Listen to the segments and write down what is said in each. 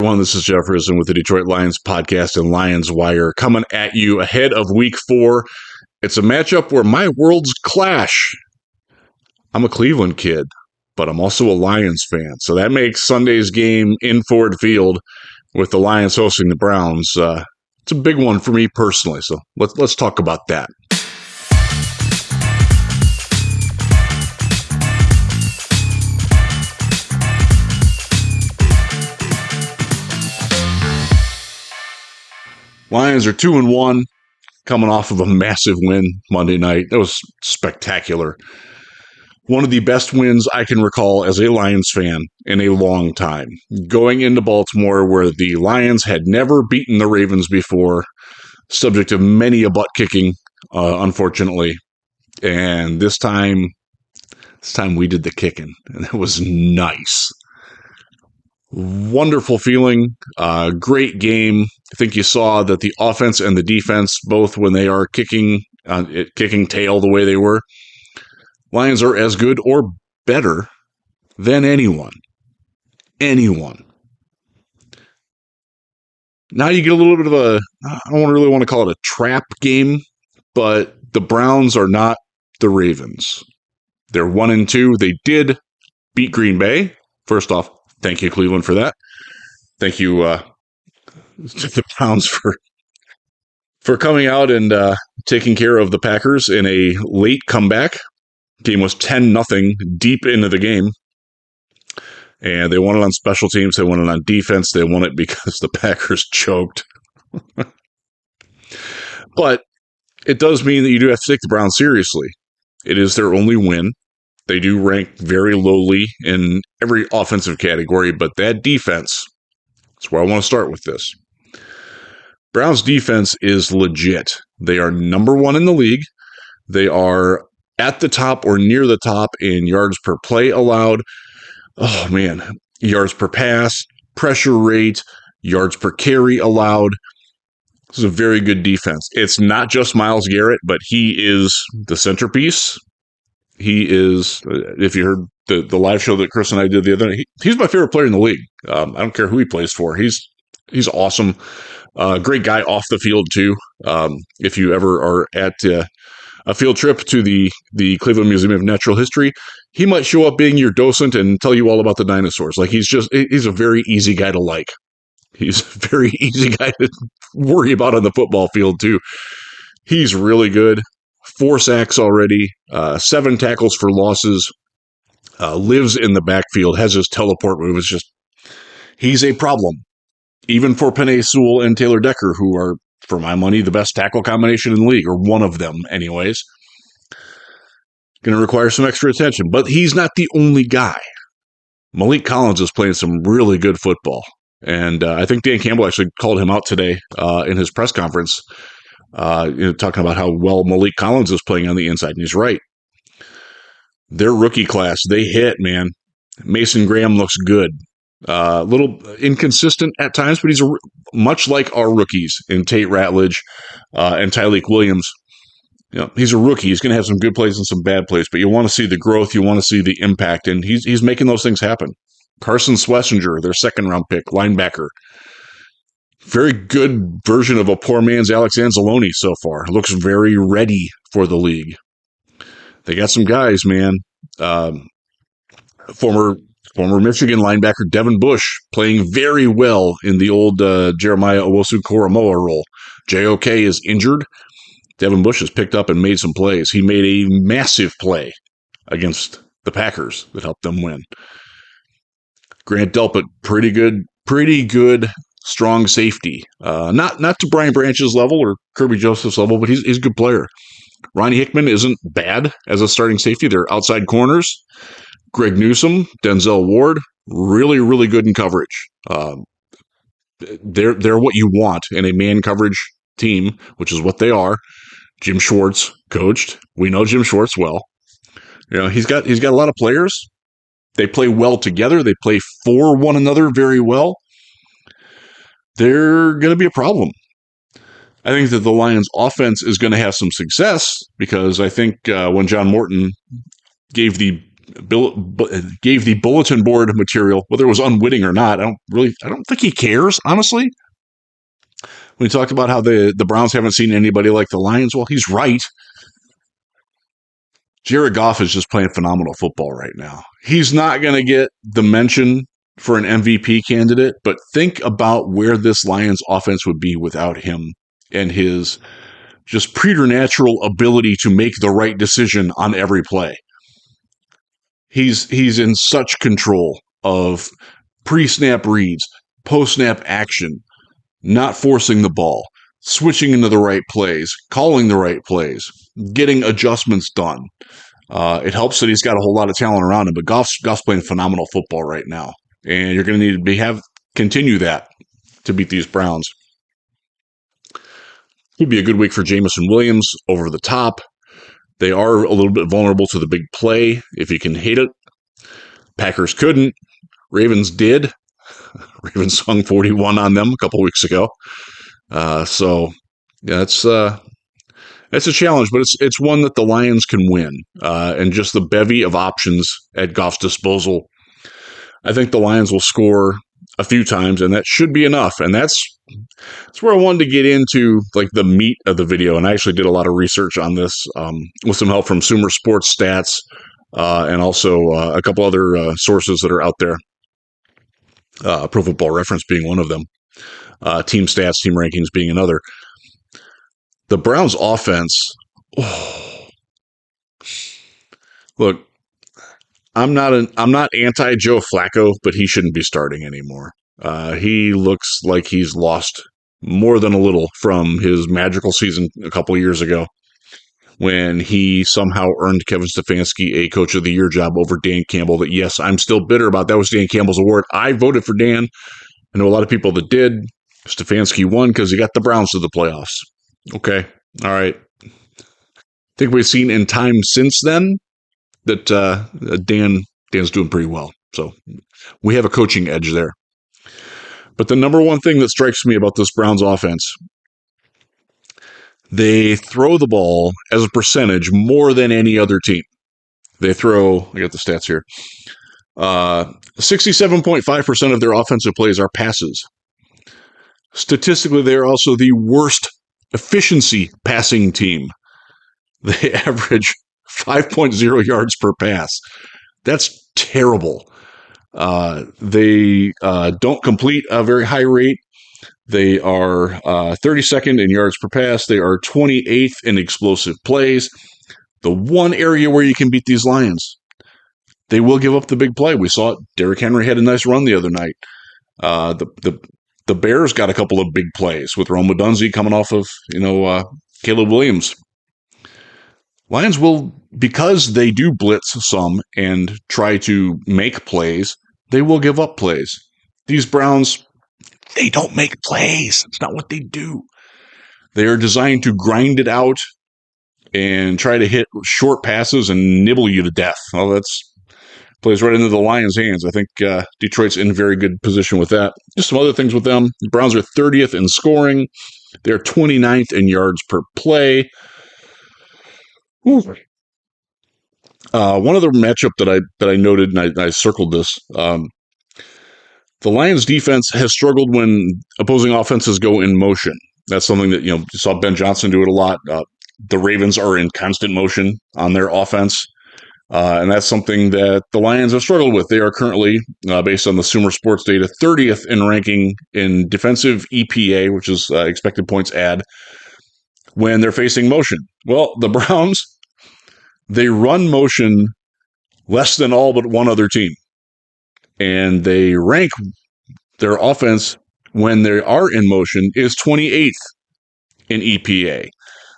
Everyone, this is Jeff Risdon with the Detroit Lions podcast and Lions Wire coming at you ahead of week 4. It's a matchup where my worlds clash. I'm a Cleveland kid, but I'm also a Lions fan. So that makes Sunday's game in Ford Field with the Lions hosting the Browns. It's a big one for me personally. So let's talk about that. Lions are 2-1, coming off of a massive win Monday night. That was spectacular. One of the best wins I can recall as a Lions fan in a long time. Going into Baltimore, where the Lions had never beaten the Ravens before, subject to many a butt kicking, unfortunately. And this time we did the kicking, and it was nice. Wonderful feeling, great game. I think you saw that the offense and the defense, both when they are kicking tail the way they were, Lions are as good or better than anyone. Now you get a little bit of I don't really want to call it a trap game, but the Browns are not the Ravens. They're 1-2. They did beat Green Bay. First off, thank you, Cleveland, for that. Thank you, the Browns, for coming out and taking care of the Packers in a late comeback. Game was 10-0 deep into the game. And they won it on special teams. They won it on defense. They won it because the Packers choked. But it does mean that you do have to take the Browns seriously. It is their only win. They do rank very lowly in every offensive category, but that defense, that's where I want to start with this. Browns defense is legit. They are number 1 in the league. They are at the top or near the top in yards per play allowed. Oh, man. Yards per pass, pressure rate, yards per carry allowed. This is a very good defense. It's not just Myles Garrett, but he is the centerpiece. He is, if you heard the live show that Chris and I did the other night, he's my favorite player in the league. I don't care who he plays for. He's awesome. Great guy off the field, too. If you ever are at a field trip to the Cleveland Museum of Natural History, he might show up being your docent and tell you all about the dinosaurs. Like, he's a very easy guy to like. He's a very easy guy to worry about on the football field, too. He's really good. 4 sacks already, 7 tackles for losses, lives in the backfield, has his teleport move. He's a problem. Even for Penei Sewell and Taylor Decker, who are, for my money, the best tackle combination in the league, or one of them anyways. Going to require some extra attention, but he's not the only guy. Malik Collins is playing some really good football, and I think Dan Campbell actually called him out today in his press conference, talking about how well Malik Collins is playing on the inside, and he's right. Their rookie class, they hit, man. Mason Graham looks good. A little inconsistent at times, but he's much like our rookies in Tate Ratledge and Tyleik Williams. He's a rookie. He's going to have some good plays and some bad plays, but you want to see the growth. You want to see the impact, and he's making those things happen. Carson Schlesinger, their second-round pick, linebacker. Very good version of a poor man's Alex Anzalone so far. Looks very ready for the league. They got some guys, man. Former Michigan linebacker Devin Bush playing very well in the old Jeremiah Owusu-Koramoah role. JOK is injured. Devin Bush has picked up and made some plays. He made a massive play against the Packers that helped them win. Grant Delpit, pretty good, strong safety. Not to Brian Branch's level or Kirby Joseph's level, but he's a good player. Ronnie Hickman isn't bad as a starting safety. They're outside corners. Greg Newsome, Denzel Ward, really, really good in coverage. They're what you want in a man coverage team, which is what they are. Jim Schwartz coached. We know Jim Schwartz well. He's got a lot of players. They play well together. They play for one another very well. They're going to be a problem. I think that the Lions' offense is going to have some success because I think when John Morton gave the gave the bulletin board material, whether it was unwitting or not. I don't think he cares, honestly. When he talked about how the Browns haven't seen anybody like the Lions, well, he's right. Jared Goff is just playing phenomenal football right now. He's not going to get the mention for an MVP candidate, but think about where this Lions offense would be without him and his just preternatural ability to make the right decision on every play. He's in such control of pre-snap reads, post-snap action, not forcing the ball, switching into the right plays, calling the right plays, getting adjustments done. It helps that he's got a whole lot of talent around him, but Goff's playing phenomenal football right now, and you're going to need to continue that to beat these Browns. It'd be a good week for Jameson Williams over the top. They are a little bit vulnerable to the big play if you can hit it. Packers couldn't. Ravens did. Ravens hung 41 on them a couple weeks ago. So yeah, it's a challenge, but it's one that the Lions can win. And just the bevy of options at Goff's disposal, I think the Lions will score a few times, and that should be enough. And that's where I wanted to get into like the meat of the video. And I actually did a lot of research on this with some help from Sumer Sports Stats and also a couple other sources that are out there. Pro Football Reference being one of them. Team Stats, Team Rankings being another. The Browns offense, look, I'm not anti Joe Flacco, but he shouldn't be starting anymore. He looks like he's lost more than a little from his magical season a couple years ago when he somehow earned Kevin Stefanski a Coach of the Year job over Dan Campbell. That, yes, I'm still bitter about. That was Dan Campbell's award. I voted for Dan. I know a lot of people that did. Stefanski won because he got the Browns to the playoffs. Okay. All right. I think we've seen in time since then that Dan's doing pretty well. So we have a coaching edge there. But the number one thing that strikes me about this Browns offense, they throw the ball as a percentage more than any other team. They throw, I got the stats here, 67.5% of their offensive plays are passes. Statistically, they are also the worst efficiency passing team. They average 5.0 yards per pass. That's terrible. They don't complete a very high rate. They are 32nd in yards per pass. They are 28th in explosive plays. The one area where you can beat these Lions, they will give up the big play. We saw it. Derrick Henry had a nice run the other night. The Bears got a couple of big plays with Rome Odunze coming off of Caleb Williams. Lions will, because they do blitz some and try to make plays, they will give up plays. These Browns, they don't make plays. It's not what they do. They are designed to grind it out and try to hit short passes and nibble you to death. Well, that's plays right into the Lions' hands. I think Detroit's in very good position with that. Just some other things with them. The Browns are 30th in scoring. They're 29th in yards per play. One other matchup that I noted, and I circled this. The Lions' defense has struggled when opposing offenses go in motion. That's something that you saw Ben Johnson do it a lot. The Ravens are in constant motion on their offense. And that's something that the Lions have struggled with. They are currently, based on the Sumer Sports data, 30th in ranking in defensive EPA, which is expected points add, when they're facing motion. Well, the Browns, they run motion less than all but one other team. And they rank their offense when they are in motion is 28th in EPA.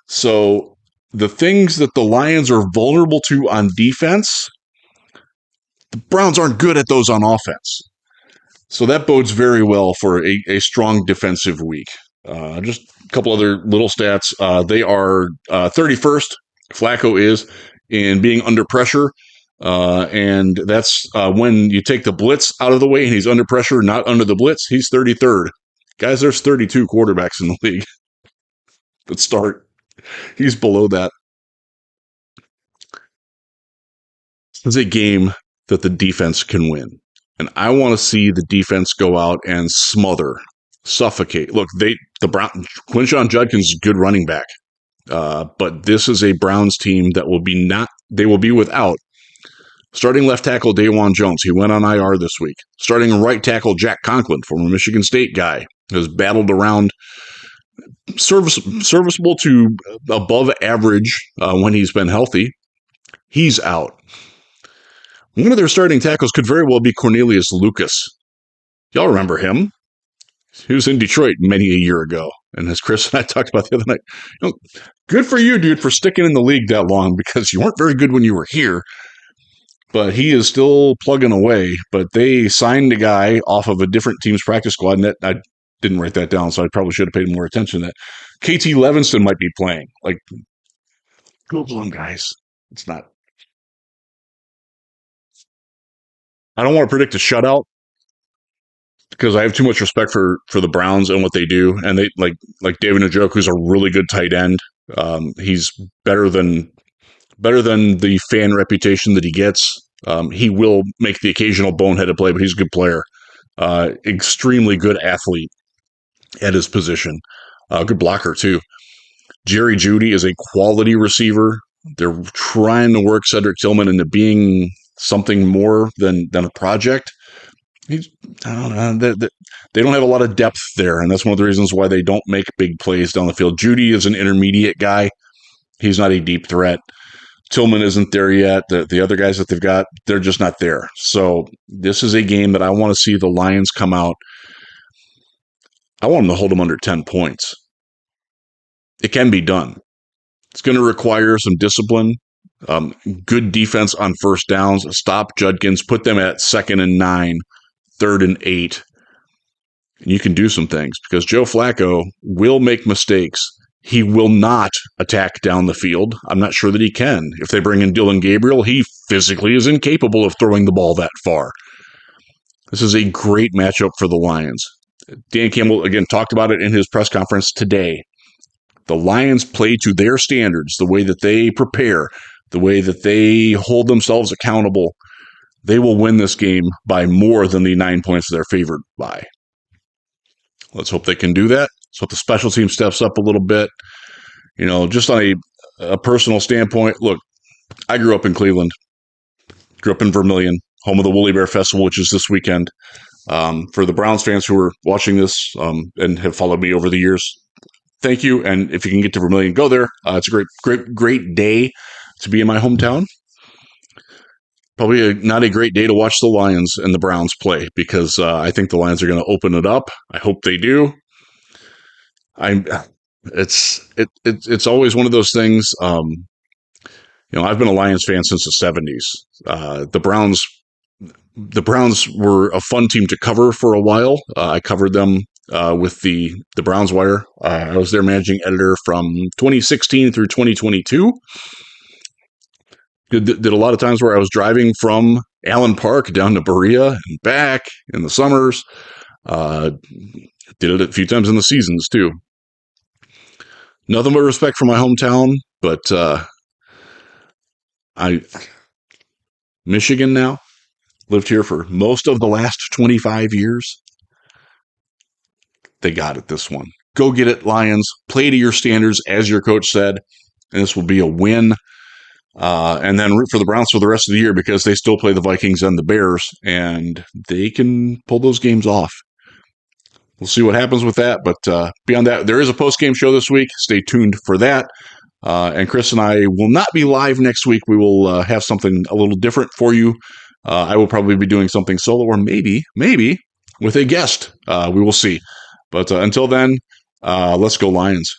So the things that the Lions are vulnerable to on defense, the Browns aren't good at those on offense. So that bodes very well for a strong defensive week. Just a couple other little stats. They are 31st, Flacco is, in being under pressure. And that's when you take the blitz out of the way and he's under pressure, not under the blitz, he's 33rd. Guys, there's 32 quarterbacks in the league that start. He's below that. This is a game that the defense can win. And I want to see the defense go out and smother, suffocate. Look, Quinshon Judkins is a good running back. But this is a Browns team that they will be without starting left tackle Dawan Jones. He went on IR this week. Starting right tackle Jack Conklin, former Michigan State guy, has battled around serviceable to above average when he's been healthy. He's out. One of their starting tackles could very well be Cornelius Lucas. Y'all remember him? He was in Detroit many a year ago. And as Chris and I talked about the other night, good for you, dude, for sticking in the league that long, because you weren't very good when you were here. But he is still plugging away. But they signed a guy off of a different team's practice squad, and I didn't write that down, so I probably should have paid more attention to that. KT Levinston might be playing. Google him, guys. It's not. I don't want to predict a shutout because I have too much respect for the Browns and what they do. And they like David Njoku's a really good tight end. He's better than the fan reputation that he gets. He will make the occasional boneheaded play, but he's a good player. Extremely good athlete at his position. Good blocker, too. Jerry Jeudy is a quality receiver. They're trying to work Cedric Tillman into being something more than a project. I don't know. They don't have a lot of depth there, and that's one of the reasons why they don't make big plays down the field. Jeudy is an intermediate guy. He's not a deep threat. Tillman isn't there yet. The other guys that they've got, they're just not there. So this is a game that I want to see the Lions come out. I want them to hold them under 10 points. It can be done. It's going to require some discipline, good defense on first downs, stop Judkins, put them at 2nd and 9, 3rd and 8. And you can do some things because Joe Flacco will make mistakes. He will not attack down the field. I'm not sure that he can. If they bring in Dylan Gabriel, he physically is incapable of throwing the ball that far. This is a great matchup for the Lions. Dan Campbell, again, talked about it in his press conference today. The Lions play to their standards, the way that they prepare, the way that they hold themselves accountable. They will win this game by more than the 9 points they're favored by. Let's hope they can do that. So if the special team steps up a little bit, just on a personal standpoint, look, I grew up in Cleveland, grew up in Vermilion, home of the Woolly Bear Festival, which is this weekend. For the Browns fans who are watching this and have followed me over the years, thank you. And if you can get to Vermilion, go there. It's a great day to be in my hometown. Probably not a great day to watch the Lions and the Browns play because I think the Lions are going to open it up. I hope they do. It's always one of those things. I've been a Lions fan since the 70s. The Browns were a fun team to cover for a while. I covered them with the Browns Wire. I was their managing editor from 2016 through 2022. Did a lot of times where I was driving from Allen Park down to Berea and back in the summers. Did it a few times in the seasons too. Nothing but respect for my hometown, but Michigan now. Lived here for most of the last 25 years. They got it this one. Go get it, Lions. Play to your standards, as your coach said, and this will be a win. And then root for the Browns for the rest of the year because they still play the Vikings and the Bears, and they can pull those games off. We'll see what happens with that, but beyond that, there is a post-game show this week. Stay tuned for that. And Chris and I will not be live next week. We will have something a little different for you. I will probably be doing something solo or maybe with a guest. We will see. But until then, let's go Lions.